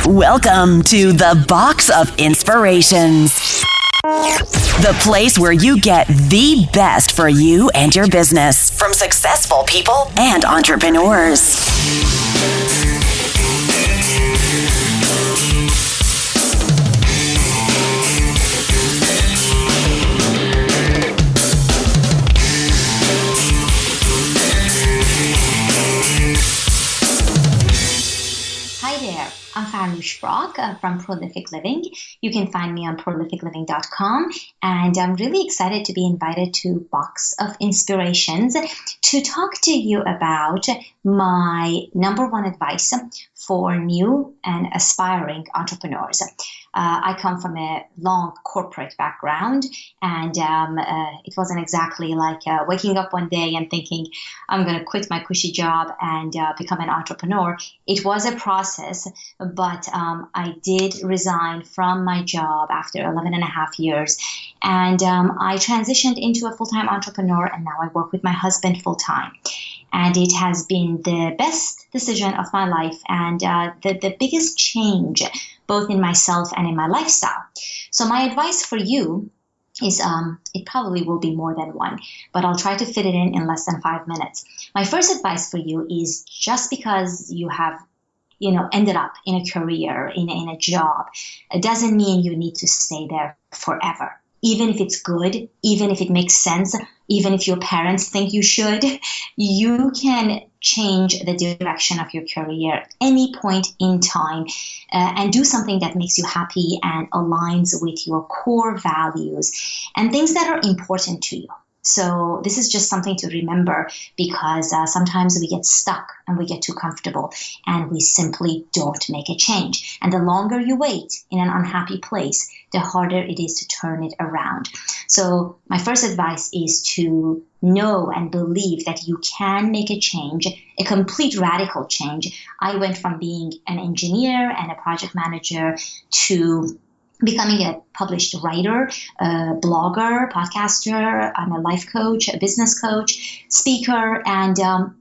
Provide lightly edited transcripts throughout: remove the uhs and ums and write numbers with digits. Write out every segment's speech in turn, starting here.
Welcome to the Box of Inspirations, the place where you get the best for you and your business from successful people and entrepreneurs. Hi there, I'm Farnoosh Brock from Prolific Living. You can find me on prolificliving.com, and I'm really excited to be invited to Box of Inspirations to talk to you about my number one advice for new and aspiring entrepreneurs. I come from a long corporate background, and it wasn't exactly like waking up one day and thinking, I'm going to quit my cushy job and become an entrepreneur. It was a process, but I did resign from my job after 11 and a half years, and I transitioned into a full-time entrepreneur, and now I work with my husband full-time. And it has been the best decision of my life and the biggest change both in myself and in my lifestyle. So my advice for you is, it probably will be more than one, but I'll try to fit it in less than 5 minutes. My first advice for you is, just because you have ended up in a career, in a job, it doesn't mean you need to stay there forever. Even if it's good, even if it makes sense, even if your parents think you should, you can change the direction of your career at any point in time and do something that makes you happy and aligns with your core values and things that are important to you. So this is just something to remember, because sometimes we get stuck and we get too comfortable and we simply don't make a change. And the longer you wait in an unhappy place, the harder it is to turn it around. So my first advice is to know and believe that you can make a change, a complete radical change. I went from being an engineer and a project manager to becoming a published writer, blogger, podcaster. I'm a life coach, a business coach, speaker, and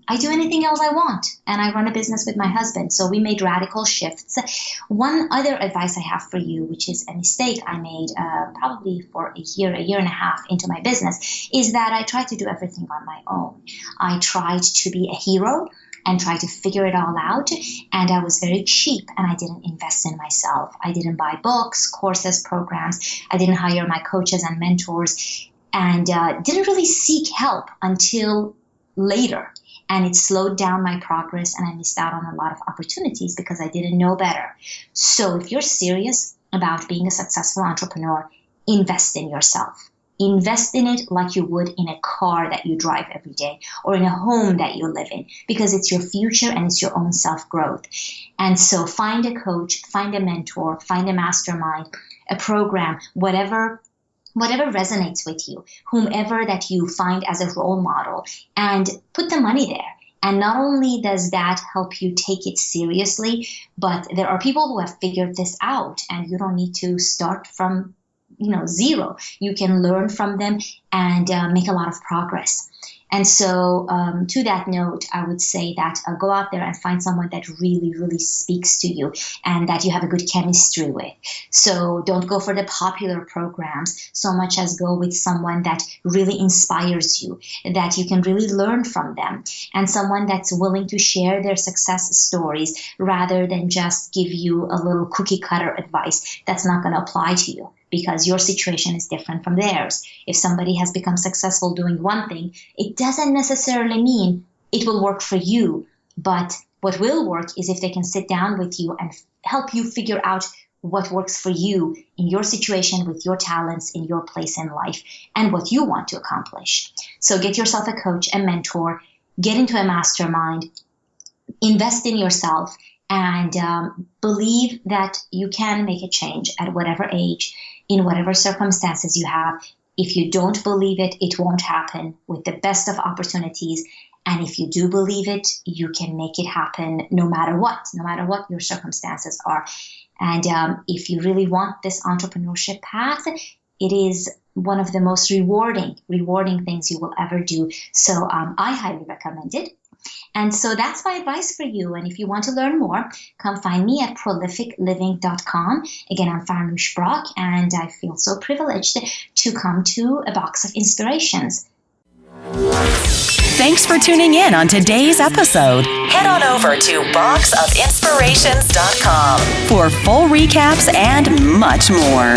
I do anything else I want. And I run a business with my husband. So we made radical shifts. One other advice I have for you, which is a mistake I made probably for a year and a half into my business, is that I tried to do everything on my own. I tried to be a hero and try to figure it all out. And I was very cheap, and I didn't invest in myself. I didn't buy books, courses, programs. I didn't hire my coaches and mentors, and didn't really seek help until later. And it slowed down my progress, and I missed out on a lot of opportunities because I didn't know better. So if you're serious about being a successful entrepreneur, invest in yourself. Invest in it like you would in a car that you drive every day or in a home that you live in, because it's your future and it's your own self-growth. And so find a coach, find a mentor, find a mastermind, a program, whatever resonates with you, whomever that you find as a role model, and put the money there. And not only does that help you take it seriously, but there are people who have figured this out, and you don't need to start from zero. You can learn from them and make a lot of progress. And so to that note, I would say that go out there and find someone that really, really speaks to you and that you have a good chemistry with. So don't go for the popular programs so much as go with someone that really inspires you, that you can really learn from them, and someone that's willing to share their success stories rather than just give you a little cookie cutter advice that's not going to apply to you, because your situation is different from theirs. If somebody has become successful doing one thing, it doesn't necessarily mean it will work for you. But what will work is if they can sit down with you and help you figure out what works for you in your situation, with your talents, in your place in life, and what you want to accomplish. So get yourself a coach, a mentor, get into a mastermind, invest in yourself, and believe that you can make a change at whatever age, in whatever circumstances you have. If you don't believe it, it won't happen with the best of opportunities. And if you do believe it, you can make it happen no matter what your circumstances are. And if you really want this entrepreneurship path, it is one of the most rewarding things you will ever do. So I highly recommend it. And so that's my advice for you. And if you want to learn more, come find me at prolificliving.com. Again, I'm Farnoosh Brock, and I feel so privileged to come to a box of inspirations. Thanks for tuning in on today's episode. Head on over to boxofinspirations.com for full recaps and much more.